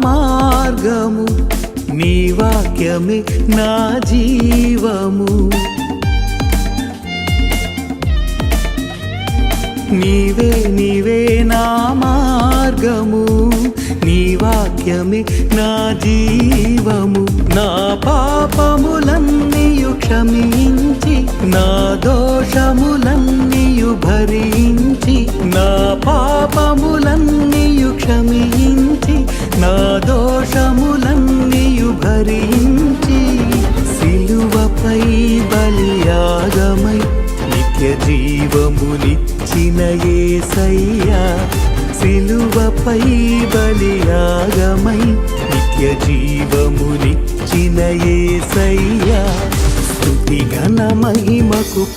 మార్గము, నీ వాక్యమే నా జీవము. నీవే నీవే నా మార్గము, నీ వాక్యమే నా జీవము. నా పాపములన్నీయు క్షమించి, నా దోషములన్నీయు భరించి, నా పాపములన్నీయు క్షమించి, నా దోషములన్నీయు భరించి, సిలువపై బలియాగమై నిత్య జీవమునిచ్చిన యేసయ్యా, సిలువపై బలియాగమై నిత్య జీవమునిచ్చిన యేసయ్యా, స్తుతి ఘన మహిమకు